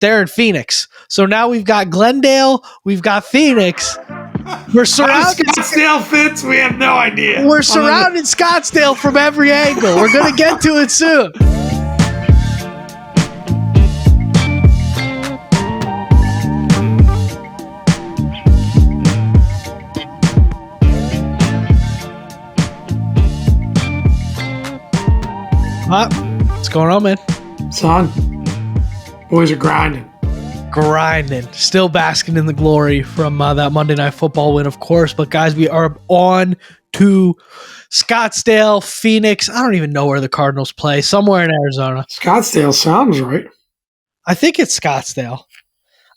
they're in Phoenix. So now we've got Glendale, we've got Phoenix. We're surrounded. How Scottsdale fits, we have no idea. We're surrounding Scottsdale from every angle. We're going to get to it soon. What's going on, man? Son, boys are grinding. Still basking in the glory from that Monday Night Football win, of course. But guys, we are on to Scottsdale, Phoenix. I don't even know where the Cardinals play. Somewhere in Arizona. Scottsdale sounds right. I think it's Scottsdale.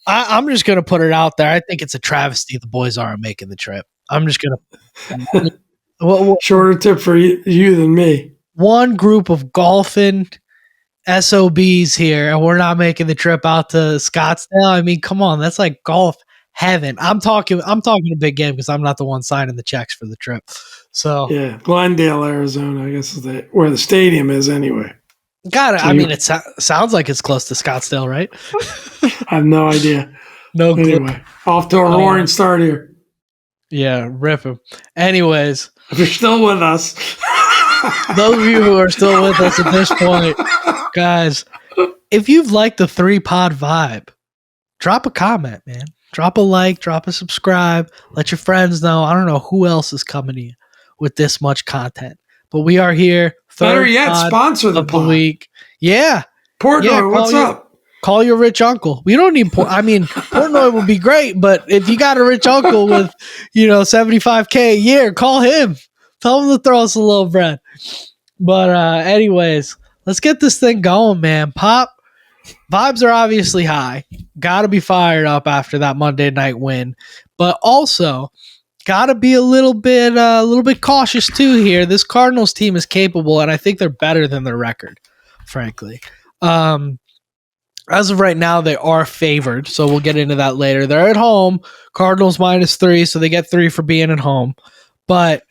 I'm just going to put it out there. I think it's a travesty the boys aren't making the trip. I'm just going to. Shorter tip for you than me. One group of golfing SOBs here, and we're not making the trip out to Scottsdale. I mean, come on, that's like golf heaven. I'm talking a big game because I'm not the one signing the checks for the trip. So yeah, Glendale, Arizona, I guess is where the stadium is anyway. Got it. So I mean, it sounds like it's close to Scottsdale, right? I have no idea. No clue. Anyway, off to a roaring start here. Yeah, rip him. Anyways, if you're still with us, those of you who are still with us at this point, guys, if you've liked the 3-pod vibe, drop a comment, man. Drop a like, drop a subscribe. Let your friends know. I don't know who else is coming to you with this much content, but we are here. Better yet, sponsor the week. Yeah. Portnoy, what's up? Call your rich uncle. We don't need Portnoy would be great, but if you got a rich uncle with, $75K a year, call him. Tell him to throw us a little bread. But anyways, let's get this thing going, man. Pop, vibes are obviously high. Got to be fired up after that Monday night win, but also got to be a little bit cautious too here. This Cardinals team is capable, and I think they're better than their record, frankly. As of right now, they are favored, so we'll get into that later. They're at home. Cardinals -3, so they get 3 for being at home. But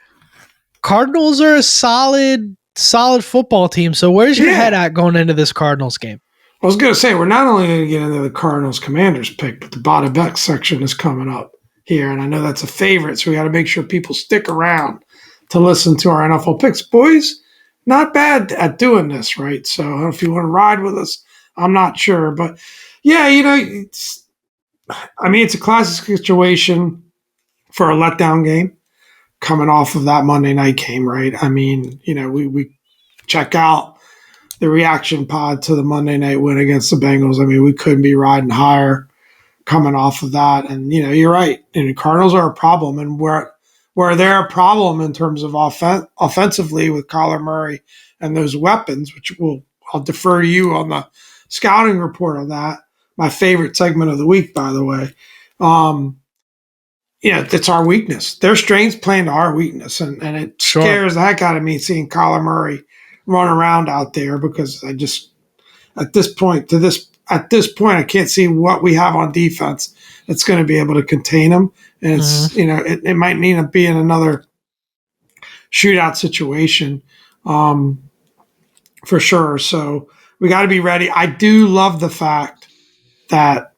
Cardinals are a solid football team. So where's your head at going into this Cardinals game? I was going to say, we're not only going to get into the Cardinals Commanders pick, but the Bada Bets section is coming up here. And I know that's a favorite, so we got to make sure people stick around to listen to our NFL picks. Boys, not bad at doing this, right? So if you want to ride with us, I'm not sure. But yeah, it's a classic situation for a letdown game. Coming off of that Monday night game, right? I mean, we check out the reaction pod to the Monday night win against the Bengals. I mean, we couldn't be riding higher coming off of that. And, you're right. And Cardinals are a problem. And where they're a problem in terms of offensively with Kyler Murray and those weapons, which I'll defer to you on the scouting report on that. My favorite segment of the week, by the way. That's our weakness. Their strengths playing to our weekness, and it scares the heck out of me seeing Kyler Murray run around out there because I just at this point I can't see what we have on defense that's going to be able to contain him, and it's it might need to be in another shootout situation for sure. So we got to be ready. I do love the fact that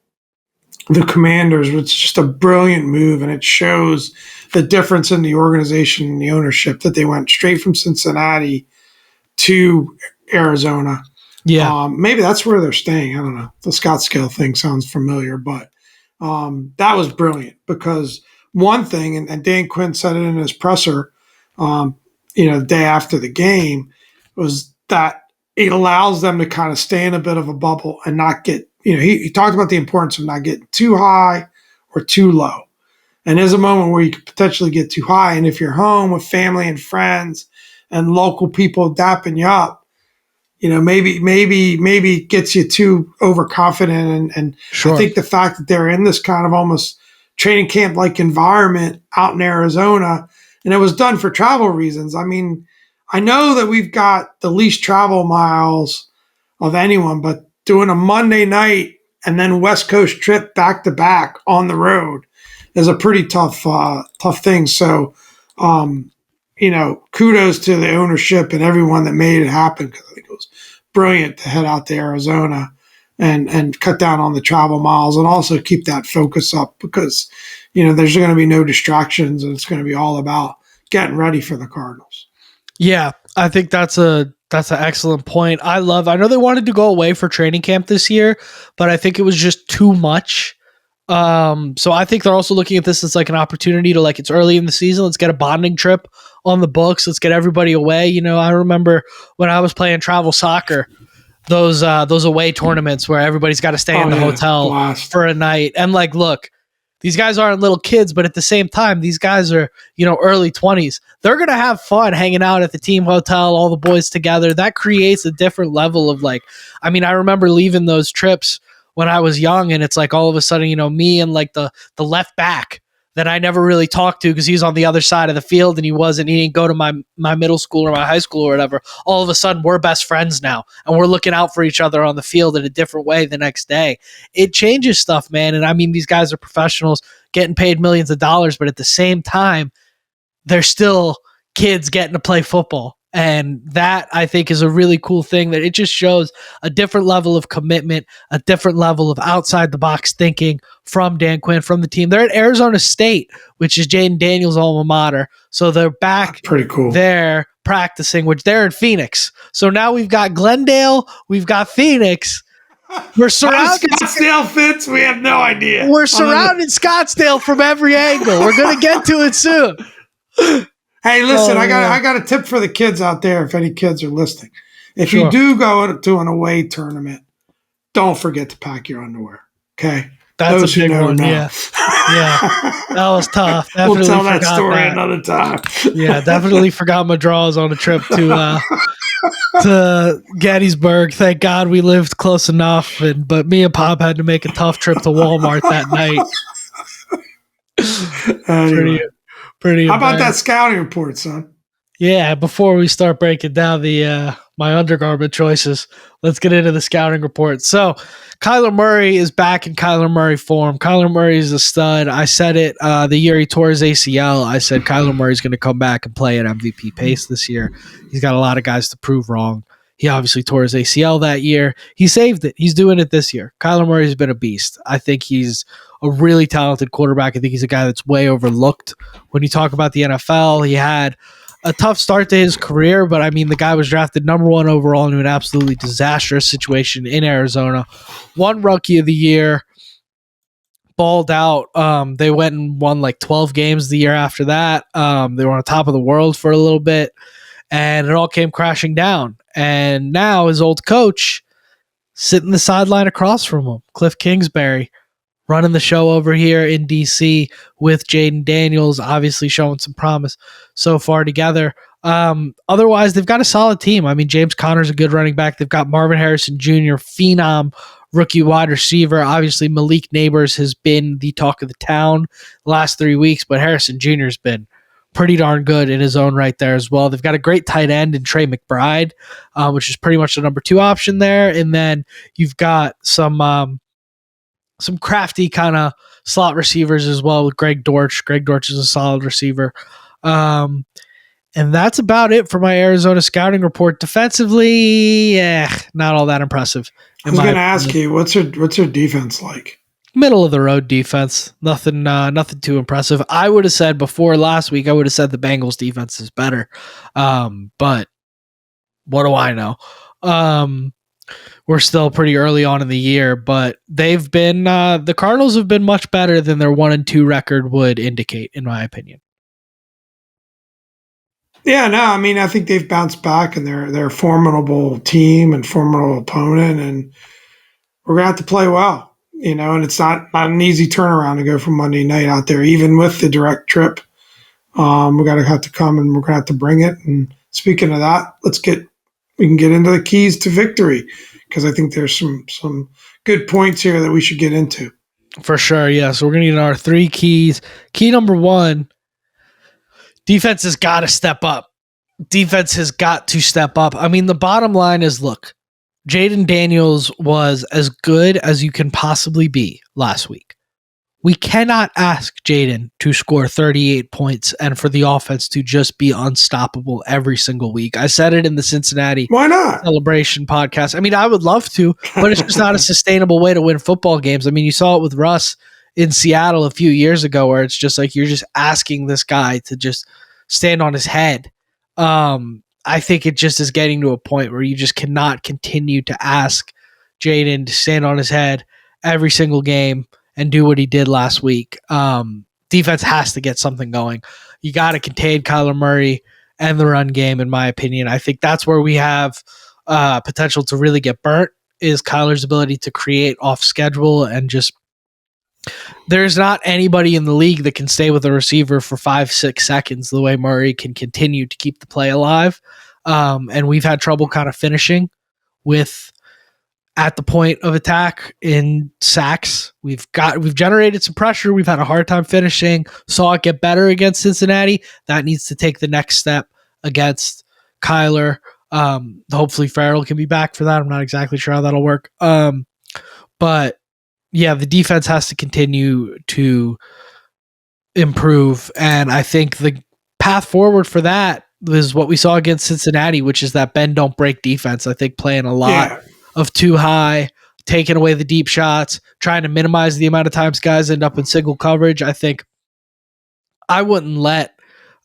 the Commanders, it's just a brilliant move, and it shows the difference in the organization and the ownership that they went straight from Cincinnati to Arizona. Yeah. Maybe that's where they're staying. I don't know. The Scottsdale thing sounds familiar, but that was brilliant because one thing, and Dan Quinn said it in his presser, the day after the game, was that it allows them to kind of stay in a bit of a bubble and not get, he talked about the importance of not getting too high or too low. And there's a moment where you could potentially get too high. And if you're home with family and friends and local people dapping you up, maybe gets you too overconfident. And I think the fact that they're in this kind of almost training camp-like environment out in Arizona, and it was done for travel reasons. I mean, I know that we've got the least travel miles of anyone, but doing a Monday night and then West Coast trip back to back on the road is a pretty tough thing. So, kudos to the ownership and everyone that made it happen, because I think it was brilliant to head out to Arizona and cut down on the travel miles and also keep that focus up because, there's going to be no distractions and it's going to be all about getting ready for the Cardinals. Yeah, I think that's an excellent point. I know they wanted to go away for training camp this year, but I think it was just too much. So I think they're also looking at this as like an opportunity to, like, it's early in the season. Let's get a bonding trip on the books. Let's get everybody away. I remember when I was playing travel soccer, those away tournaments where everybody's got to stay in the hotel for a night. And like, look, these guys aren't little kids, but at the same time, these guys are, early 20s. They're going to have fun hanging out at the team hotel, all the boys together. That creates a different level of I remember leaving those trips when I was young, and it's like all of a sudden, me and like the left back that I never really talked to because he's on the other side of the field and he didn't go to my middle school or my high school or whatever. All of a sudden we're best friends now and we're looking out for each other on the field in a different way the next day. It changes stuff, man. And I mean, these guys are professionals getting paid millions of dollars, but at the same time, they're still kids getting to play football. And that, I think, is a really cool thing, that it just shows a different level of commitment, a different level of outside-the-box thinking from Dan Quinn, from the team. They're at Arizona State, which is Jayden Daniels' alma mater. So they're back pretty cool there practicing, which they're in Phoenix. So now we've got Glendale, we've got Phoenix. We're surrounded. How Scottsdale fits, we have no idea. We're surrounding Scottsdale from every angle. We're going to get to it soon. Hey, listen, I got a tip for the kids out there if any kids are listening. If you do go to an away tournament, don't forget to pack your underwear, okay? That's a big one, yeah. That was tough. Definitely we'll tell that story another time. Yeah, definitely forgot my drawers on a trip to Gettysburg. Thank God we lived close enough, but me and Pop had to make a tough trip to Walmart that night. Anyway. Pretty. How about that scouting report, son? Yeah, before we start breaking down the my undergarment choices, let's get into the scouting report. So, Kyler Murray is back in Kyler Murray form. Kyler Murray is a stud. I said it the year he tore his ACL. I said Kyler Murray's going to come back and play at MVP pace this year. He's got a lot of guys to prove wrong. He obviously tore his ACL that year. He saved it. He's doing it this year. Kyler Murray's been a beast. I think he's a really talented quarterback. I think he's a guy that's way overlooked when you talk about the NFL. He had a tough start to his career, but I mean, the guy was drafted number 1 overall into an absolutely disastrous situation in Arizona. Won Rookie of the Year, balled out. They went and won like 12 games the year after that. They were on top of the world for a little bit, and it all came crashing down. And now his old coach sitting the sideline across from him, Cliff Kingsbury, running the show over here in DC with Jayden Daniels, obviously showing some promise so far together. Otherwise, they've got a solid team. I mean, James Conner's a good running back. They've got Marvin Harrison Jr., phenom rookie wide receiver. Obviously, Malik Neighbors has been the talk of the town the last 3 weeks, but Harrison Jr. has been pretty darn good in his own right there as well. They've got a great tight end in Trey McBride, which is pretty much the number 2 option there. And then you've got some crafty kind of slot receivers as well with Greg Dortch. Greg Dortch is a solid receiver. And that's about it for my Arizona scouting report. Defensively, not all that impressive. I was going to ask you, what's your defense like? Middle of the road defense. Nothing too impressive. I would have said before last week, I would have said the Bengals defense is better. But what do I know? We're still pretty early on in the year, but they've been the Cardinals have been much better than their 1-2 record would indicate, in my opinion. Yeah, no, I mean, I think they've bounced back, and they're a formidable team and formidable opponent, and we're gonna have to play well, and it's not an easy turnaround to go from Monday night out there, even with the direct trip. We're gonna have to come and we're gonna have to bring it. And speaking of that, we can get into the keys to victory, because I think there's some good points here that we should get into. For sure, yeah. So we're going to get our 3 keys. Key number 1, defense has got to step up. Defense has got to step up. I mean, the bottom line is, look, Jayden Daniels was as good as you can possibly be last week. We cannot ask Jayden to score 38 points and for the offense to just be unstoppable every single week. I said it in the Cincinnati Why not? Celebration podcast. I mean, I would love to, but it's just not a sustainable way to win football games. I mean, you saw it with Russ in Seattle a few years ago where it's just like you're just asking this guy to just stand on his head. I think it just is getting to a point where you just cannot continue to ask Jayden to stand on his head every single game and do what he did last week. Defense has to get something going. You got to contain Kyler Murray and the run game, in my opinion. I think that's where we have potential to really get burnt is Kyler's ability to create off schedule and just there's not anybody in the league that can stay with a receiver for 5-6 seconds the way Murray can continue to keep the play alive. And we've had trouble kind of finishing with at the point of attack in sacks. We've generated some pressure. We've had a hard time finishing. Saw it get better against Cincinnati. That needs to take the next step against Kyler. Hopefully Farrell can be back for that. I'm not exactly sure how that'll work. But yeah, the defense has to continue to improve. And I think the path forward for that is what we saw against Cincinnati, which is that bend don't break defense. I think playing a lot of too high, taking away the deep shots, trying to minimize the amount of times guys end up in single coverage. I think I wouldn't let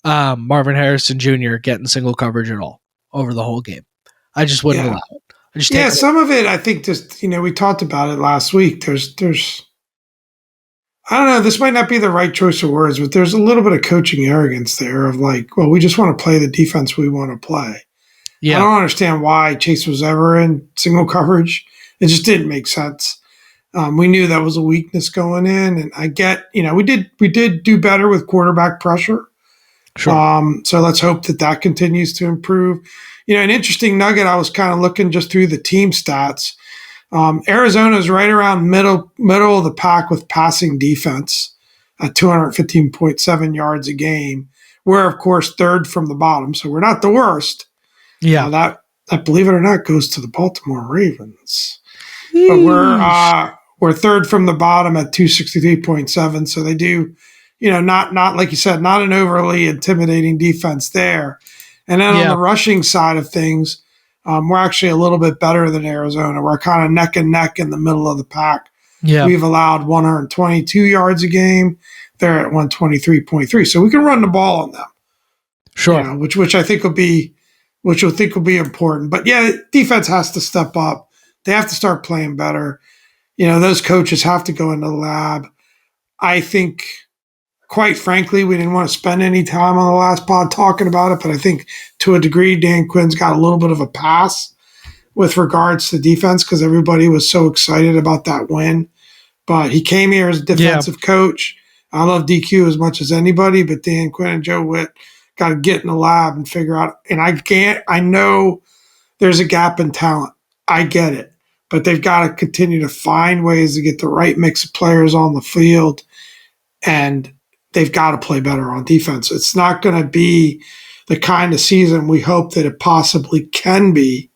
Marvin Harrison Jr. get in single coverage at all over the whole game. I just wouldn't allow it. Some of it, I think just, we talked about it last week. There's, I don't know, this might not be the right choice of words, but there's a little bit of coaching arrogance there of like, well, we just want to play the defense we want to play. Yeah. I don't understand why Chase was ever in single coverage. It just didn't make sense. We knew that was a weakness going in, and I get, we did do better with quarterback pressure. Sure. So let's hope that continues to improve. An interesting nugget, I was kind of looking just through the team stats. Arizona is right around middle of the pack with passing defense at 215.7 yards a game. We're, of course, third from the bottom, so we're not the worst. Yeah. That, believe it or not, goes to the Baltimore Ravens. But we're third from the bottom at 263.7, so they do, not like you said, not an overly intimidating defense there. And then on the rushing side of things, we're actually a little bit better than Arizona. We're kind of neck and neck in the middle of the pack. Yeah. We've allowed 122 yards a game. They're at 123.3. So we can run the ball on them. Sure. Which I think will be important. But yeah, defense has to step up. They have to start playing better. Those coaches have to go into the lab. I think, quite frankly, we didn't want to spend any time on the last pod talking about it, but I think to a degree, Dan Quinn's got a little bit of a pass with regards to defense because everybody was so excited about that win. But he came here as a defensive coach. I love DQ as much as anybody, but Dan Quinn and Joe Witt got to get in the lab and figure out. And I know there's a gap in talent. I get it. But they've got to continue to find ways to get the right mix of players on the field, and they've got to play better on defense. It's not going to be the kind of season we hope that it possibly can be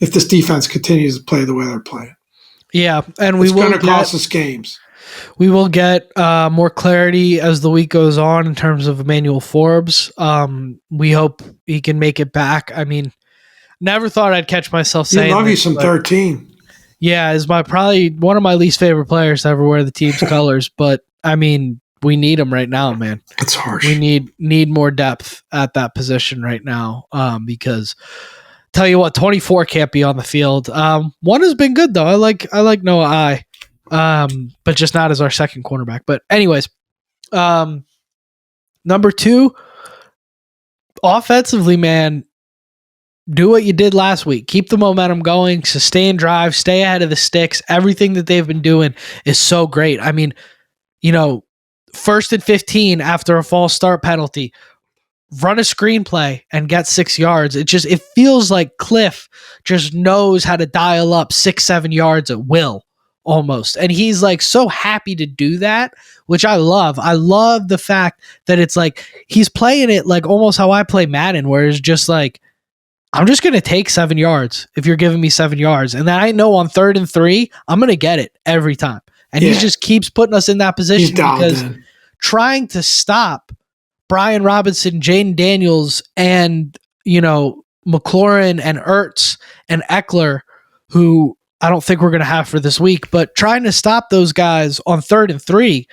if this defense continues to play the way they're playing. Yeah, and it's going to cost us games. We will get more clarity as the week goes on in terms of Emmanuel Forbes. We hope he can make it back. I mean, never thought I'd catch myself saying. Love you some 13. Yeah, is probably one of my least favorite players to ever wear the team's colors. But I mean, we need him right now, man. It's harsh. We need more depth at that position right now. Because tell you what, 24 can't be on the field. One has been good though. I like Noah I. But just not as our second cornerback. But anyways, number 2, offensively, man, do what you did last week. Keep the momentum going, sustain drive, stay ahead of the sticks. Everything that they've been doing is so great. I mean, 1st and 15 after a false start penalty, run a screenplay and get 6 yards. It feels like Cliff just knows how to dial up 6-7 yards at will. Almost. And he's like so happy to do that, which I love. I love the fact that it's like he's playing it like almost how I play Madden, where it's just like, I'm just going to take 7 yards if you're giving me 7 yards. And then I know on 3rd and 3, I'm going to get it every time. And he just keeps putting us in that position because trying to stop Brian Robinson, Jayden Daniels, and, McLaurin and Ertz and Eckler, who I don't think we're going to have for this week, but trying to stop those guys on 3rd and 3,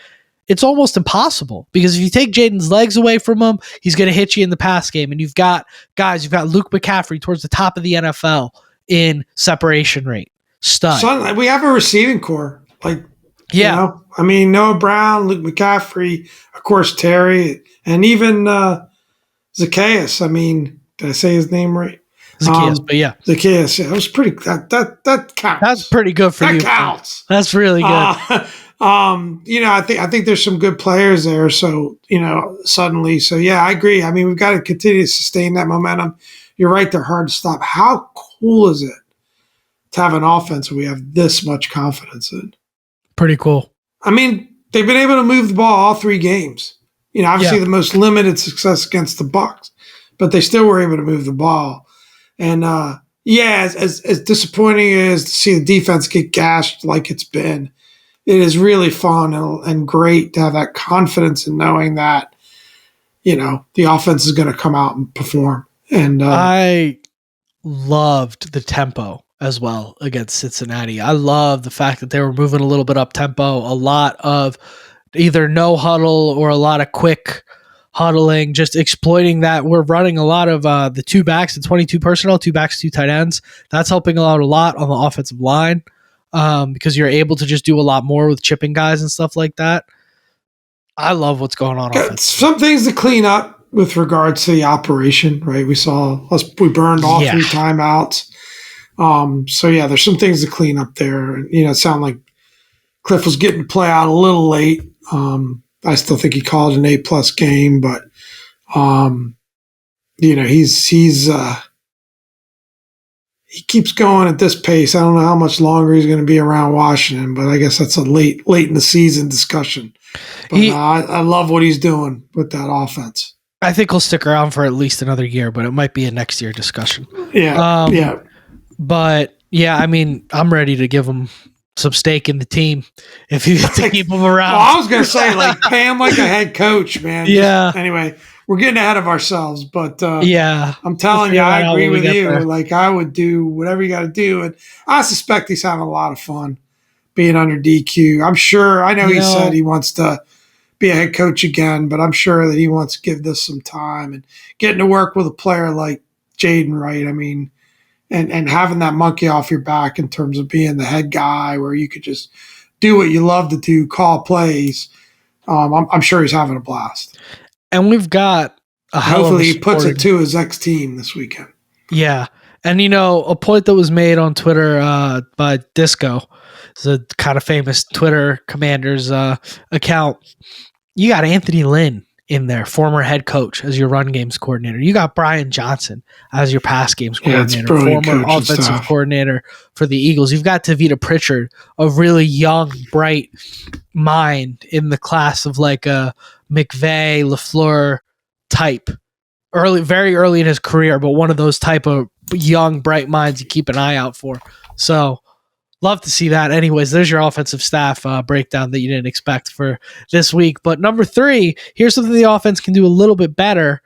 it's almost impossible because if you take Jayden's legs away from him, he's going to hit you in the pass game. And you've got Luke McCaffrey towards the top of the NFL in separation rate. Stud. So we have a receiving core. Noah Brown, Luke McCaffrey, of course, Terry, and even Zacchaeus. Did I say his name right? Zacchaeus, but yeah. Zacchaeus, yeah. That was pretty, that counts. That's pretty good for you. That counts. That's really good. I think there's some good players there. So, suddenly. So, yeah, I agree. We've got to continue to sustain that momentum. You're right. They're hard to stop. How cool is it to have an offense we have this much confidence in? Pretty cool. They've been able to move the ball all 3 games. Obviously the most limited success against the Bucs, but they still were able to move the ball. And, as disappointing as to see the defense get gashed like it's been, it is really fun and great to have that confidence in knowing that, the offense is going to come out and perform. And I loved the tempo as well against Cincinnati. I love the fact that they were moving a little bit up tempo, a lot of either no huddle or a lot of quick huddling, just exploiting that. We're running a lot of the 2 backs and 22 personnel, 2 backs, 2 tight ends. That's helping out a lot on the offensive line because you're able to just do a lot more with chipping guys and stuff like that. I love what's going on. Some things to clean up with regards to the operation, right? We burned all 3 timeouts. There's some things to clean up there. It sounded like Cliff was getting to play out a little late. I still think he called an A+ game, but he keeps going at this pace. I don't know how much longer he's going to be around Washington, but I guess that's a late in the season discussion. But I love what he's doing with that offense. I think he'll stick around for at least another year, but it might be a next year discussion. Yeah. But yeah, I'm ready to give him some stake in the team if you get to keep him around. Well, I was going to say, pay him like a head coach, man. Yeah. Anyway, we're getting ahead of ourselves, but I'm telling you, I agree with you. I would do whatever you got to do, and I suspect he's having a lot of fun being under DQ. I know he said he wants to be a head coach again, but I'm sure that he wants to give this some time and getting to work with a player like Jayden, right? And having that monkey off your back in terms of being the head guy where you could just do what you love to do, call plays. I'm sure he's having a blast. And we've got hopefully he puts it to his ex-team this weekend. Yeah. And, a point that was made on Twitter by Disco, it's a kind of famous Twitter Commanders account. You got Anthony Lynn in there, former head coach, as your run games coordinator. You got Brian Johnson as your pass games coordinator, former offensive coordinator for the Eagles. You've got Tavita Pritchard, a really young, bright mind in the class of like a McVay, LaFleur type. Very early in his career, but one of those type of young, bright minds you keep an eye out for. So love to see that. Anyways, there's your offensive staff breakdown that you didn't expect for this week. But number 3, here's something the offense can do a little bit better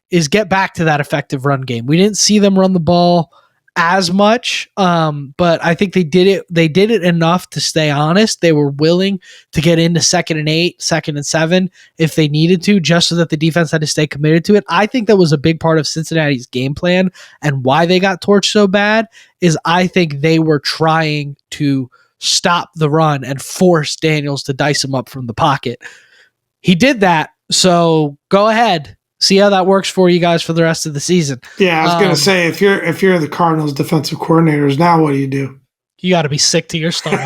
is get back to that effective run game. We didn't see them run the ball as much, but I think they did it. They did it enough to stay honest. They were willing to get into 2nd and 8, 2nd and 7 if they needed to, just so that the defense had to stay committed to it. I think that was a big part of Cincinnati's game plan, and why they got torched so bad is I think they were trying to stop the run and force Daniels to dice him up from the pocket. He did that, so go ahead. See how that works for you guys for the rest of the season. Yeah, I was going to say, if you're the Cardinals defensive coordinators, now what do? You got to be sick to your stomach.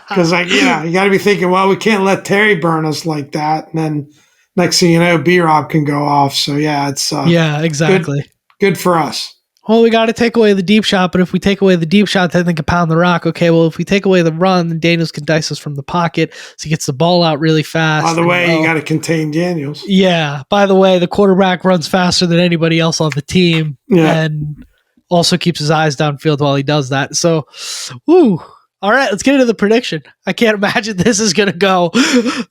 Because you got to be thinking, well, we can't let Terry burn us like that, and then next thing you know, B-Rob can go off. So yeah, it's exactly good for us. Well, we got to take away the deep shot, but if we take away the deep shot, then they can pound the rock. Okay, well, if we take away the run, then Daniels can dice us from the pocket, so he gets the ball out really fast. By the way, you got to contain Daniels. Yeah. By the way, the quarterback runs faster than anybody else on the team, and also keeps his eyes downfield while he does that. So, All right, let's get into the prediction. I can't imagine this is going to go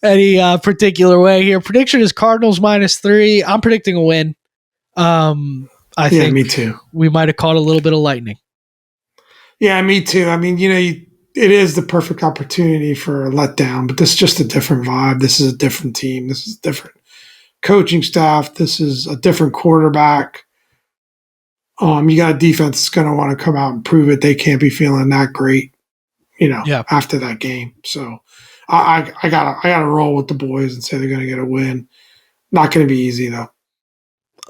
any particular way here. Prediction is Cardinals -3. I'm predicting a win. I think me too. We might have caught a little bit of lightning. Yeah, me too. I mean, it is the perfect opportunity for a letdown, but this is just a different vibe. This is a different team. This is a different coaching staff. This is a different quarterback. You got a defense that's going to want to come out and prove it. They can't be feeling that great, after that game. So I gotta roll with the boys and say they're going to get a win. Not going to be easy though.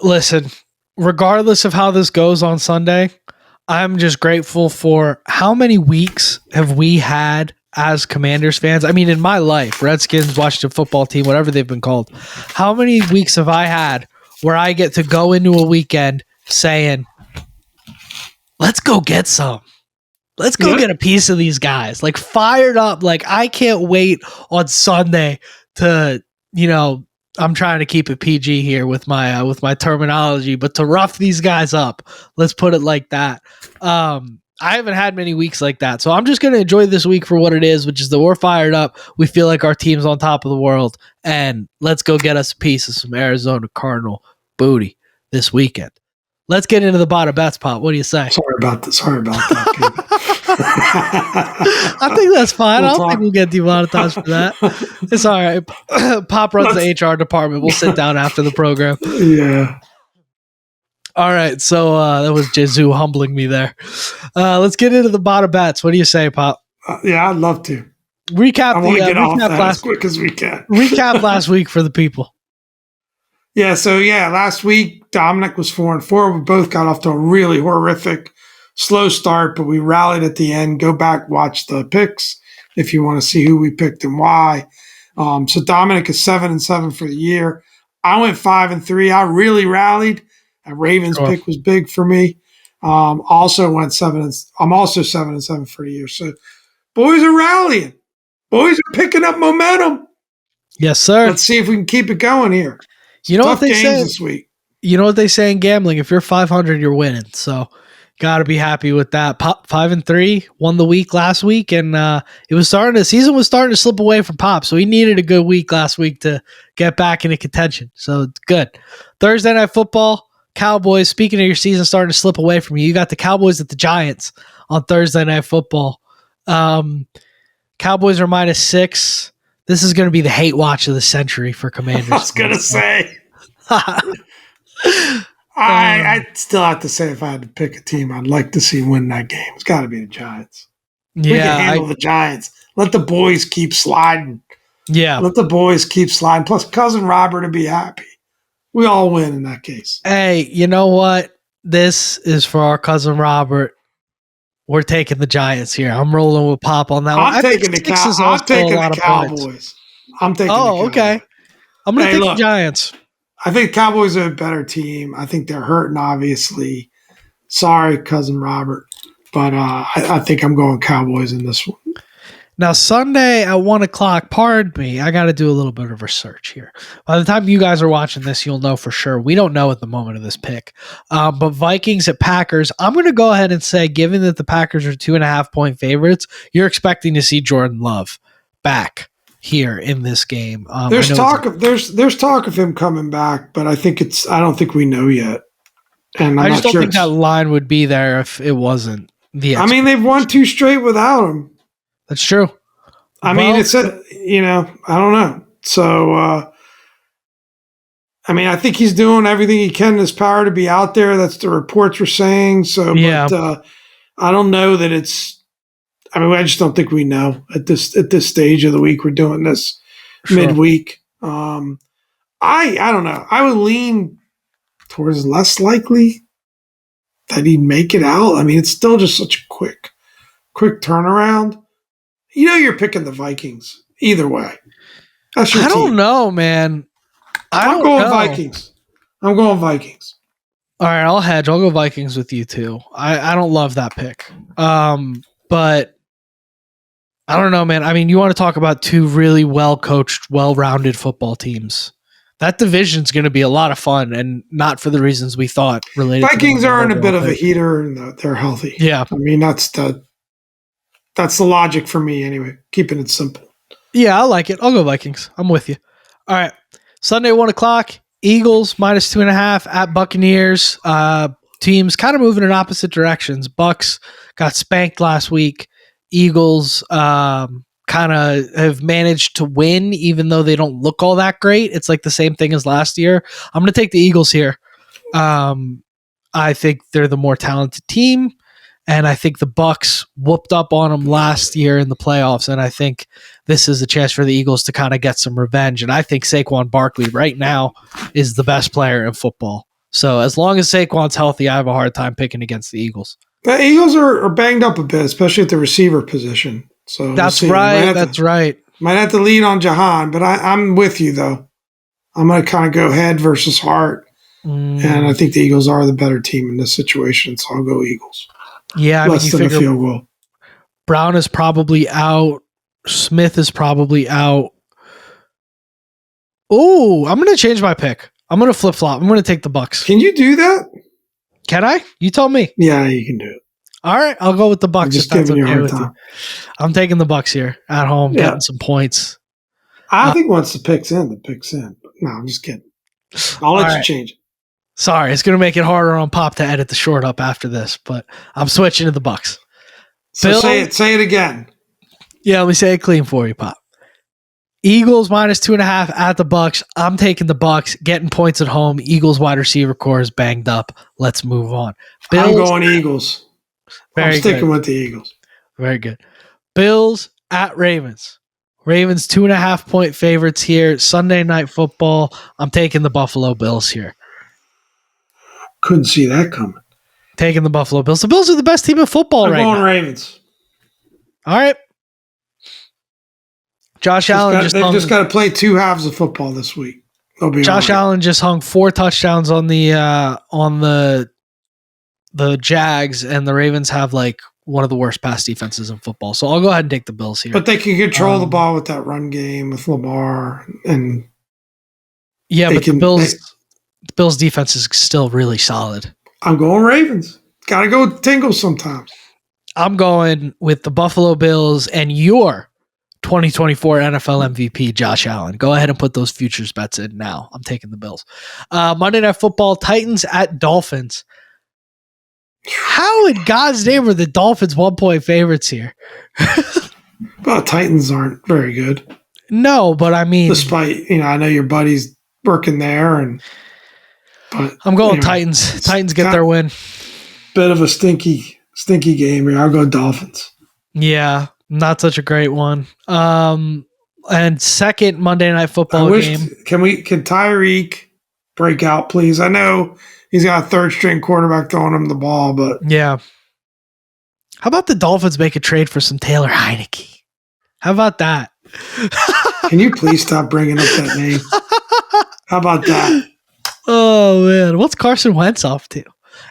Listen, regardless of how this goes on Sunday, I'm just grateful for how many weeks have we had as Commanders fans. I mean, in my life, Redskins, Washington football team, whatever they've been called, how many weeks have I had where I get to go into a weekend saying, let's go get some. Let's go get a piece of these guys. Like fired up. Like I can't wait on Sunday to, I'm trying to keep it PG here with my terminology, but to rough these guys up, let's put it like that. I haven't had many weeks like that, so I'm just going to enjoy this week for what it is, which is that we're fired up. We feel like our team's on top of the world, and let's go get us a piece of some Arizona Cardinal booty this weekend. Let's get into the Bada Bets, Pop. What do you say? Sorry about that. I think that's fine. I don't think we'll get demonetized for that. It's all right. Pop runs the HR department. We'll sit down after the program. Yeah. All right. So that was Jizu humbling me there. Let's get into the Bada Bets. What do you say, Pop? Yeah, I'd love to. Recap. I want to get off that as quick as we can. Recap last week for the people. Yeah, so last week Dominic was 4-4. We both got off to a really horrific, slow start, but we rallied at the end. Go back, watch the picks if you want to see who we picked and why. So Dominic is 7-7 for the year. I went 5-3. I really rallied. That Ravens pick was big for me. Also went 7. I'm also 7-7 for the year. So boys are rallying. Boys are picking up momentum. Yes, sir. Let's see if we can keep it going here. You know what they say this week. You know what they say in gambling? If you're 500, you're winning. So, got to be happy with that. Pop 5-3 won the week last week, and the season was starting to slip away from Pop. So he needed a good week last week to get back into contention. So it's good. Thursday Night Football, Cowboys. Speaking of your season starting to slip away from you got the Cowboys at the Giants on Thursday Night Football. Cowboys are -6. This is going to be the hate watch of the century for Commanders. I was going to say. I still have to say if I had to pick a team I'd like to see win that game, it's got to be the Giants. Yeah, we can handle the Giants. Let the boys keep sliding. Yeah. Let the boys keep sliding. Plus, Cousin Robert will be happy. We all win in that case. Hey, you know what? This is for our Cousin Robert. We're taking the Giants here. I'm rolling with Pop on that one. I'm taking the Cowboys. I'm taking the Cowboys. Okay. I'm going to take the Giants. I think Cowboys are a better team. I think they're hurting, obviously. Sorry, Cousin Robert. But I think I'm going Cowboys in this one. Now, Sunday at 1 o'clock, pardon me, I got to do a little bit of research here. By the time you guys are watching this, you'll know for sure. We don't know at the moment of this pick. But Vikings at Packers, I'm going to go ahead and say, given that the Packers are 2.5-point favorites, you're expecting to see Jordan Love back here in this game. There's talk of him coming back, but I don't think we know yet. And I just don't think that line would be there if it wasn't the I mean, they've won 2 straight without him. That's true. I mean, I don't know. So, I think he's doing everything he can in his power to be out there. That's the reports were saying. So, yeah. But I don't know that it's. I just don't think we know at this stage of the week. We're doing this midweek. I don't know. I would lean towards less likely that he'd make it out. I mean, it's still just such a quick turnaround. You're picking the Vikings either way. That's your team. I don't know, man. I'm going Vikings. I'm going Vikings. All right, I'll hedge. I'll go Vikings with you too. I don't love that pick. But I don't know, man. I mean, you want to talk about 2 really well-coached, well-rounded football teams. That division's going to be a lot of fun, and not for the reasons we thought related. Vikings are in a bit of a heater, and they're healthy. Yeah. I mean, that's That's the logic for me anyway. Keeping it simple. Yeah, I like it. I'll go Vikings. I'm with you. All right. Sunday, 1 o'clock. Eagles -2.5 at Buccaneers. Teams kind of moving in opposite directions. Bucks got spanked last week. Eagles kind of have managed to win, even though they don't look all that great. It's like the same thing as last year. I'm going to take the Eagles here. I think they're the more talented team, and I think the Bucks whooped up on them last year in the playoffs, and I think this is a chance for the Eagles to kind of get some revenge. And I think Saquon Barkley right now is the best player in football. So as long as Saquon's healthy, I have a hard time picking against the Eagles. The Eagles are banged up a bit, especially at the receiver position. So that's right. Right. Might have to lean on Jahan, but I'm with you though. I'm going to kind of go head versus heart, and I think the Eagles are the better team in this situation. So I'll go Eagles. Yeah, less than a field goal. Brown is probably out. Smith is probably out. Oh, I'm going to change my pick. I'm going to flip-flop. I'm going to take the Bucks. Can you do that? Can I? You tell me. Yeah, you can do it. All right, I'll go with the Bucks. Just giving you a hard time. I'm taking the Bucks here at home, getting some points. I think once the pick's in, But no, I'm just kidding. I'll let you change it. Sorry, it's going to make it harder on Pop to edit the short up after this, but I'm switching to the Bucks. So say it again. Yeah, let me say it clean for you, Pop. Eagles -2.5 at the Bucks. I'm taking the Bucks, getting points at home. Eagles wide receiver core is banged up. Let's move on. I'm going Eagles. I'm sticking with the Eagles. Very good. Bills at Ravens. Ravens 2.5 point favorites here. Sunday Night Football. I'm taking the Buffalo Bills here. Couldn't see that coming. Taking the Buffalo Bills. The Bills are the best team in football right now. I'm going Ravens. All right. They've just got to play 2 halves of football this week. Josh Allen just hung 4 touchdowns on the Jags, and the Ravens have like one of the worst pass defenses in football. So I'll go ahead and take the Bills here. But they can control the ball with that run game with Lamar, and the Bills defense is still really solid. I'm going Ravens. Got to go with Tingles sometimes. I'm going with the Buffalo Bills and your 2024 NFL MVP, Josh Allen. Go ahead and put those futures bets in now. I'm taking the Bills. Monday Night Football, Titans at Dolphins. How in God's name are the Dolphins 1 point favorites here? Well, Titans aren't very good. No, but I mean, despite, I know your buddy's working there, but I'm going Titans. Titans get their win. Bit of a stinky game here. I'll go Dolphins. Yeah, not such a great one. And second Monday Night Football game. Can Tyreek break out, please? I know he's got a third string quarterback throwing him the ball, but yeah. How about the Dolphins make a trade for some Taylor Heineke? How about that? Can you please stop bringing up that name? How about that? Oh man, what's Carson Wentz off to?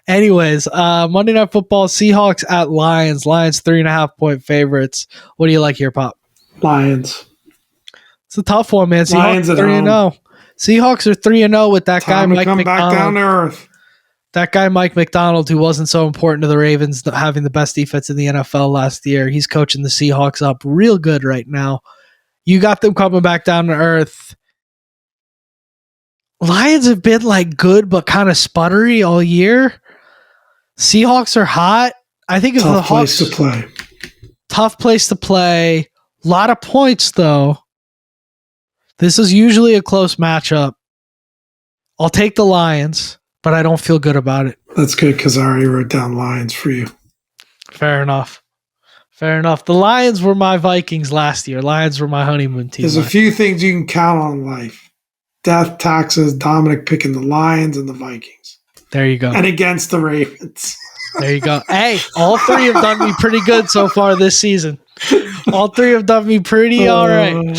Anyways, Monday Night Football, Seahawks at Lions. Lions 3.5 point favorites. What do you like here, Pop? Lions. It's a tough one, man. Seahawks 3-0. Seahawks are 3-0 with that guy Mike McDonald. Back down to earth. That guy Mike McDonald, who wasn't so important to the Ravens, having the best defense in the NFL last year. He's coaching the Seahawks up real good right now. You got them coming back down to earth. Lions have been like good but kind of sputtery all year. Seahawks are hot. I think it's the Hawks. Tough place to play. Tough place to play. A lot of points though. This is usually a close matchup. I'll take the Lions, but I don't feel good about it. That's good because I already wrote down Lions for you. Fair enough. The Lions were my Vikings last year. Lions were my honeymoon team. There's a few things you can count on in life. Death, taxes, Dominic picking the Lions and the Vikings. There you go. And against the Ravens. There you go. Hey, all three have done me pretty good so far this season. All three have done me pretty all right.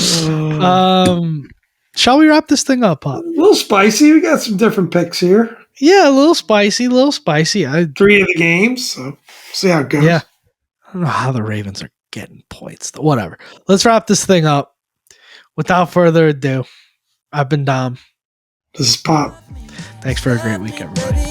Shall we wrap this thing up, Pop? A little spicy. We got some different picks here. Yeah, a little spicy. 3 of the games, so see how it goes. Yeah. I don't know how the Ravens are getting points. Whatever. Let's wrap this thing up. Without further ado, I've been Dom. This is Pop. Thanks for a great week, everybody.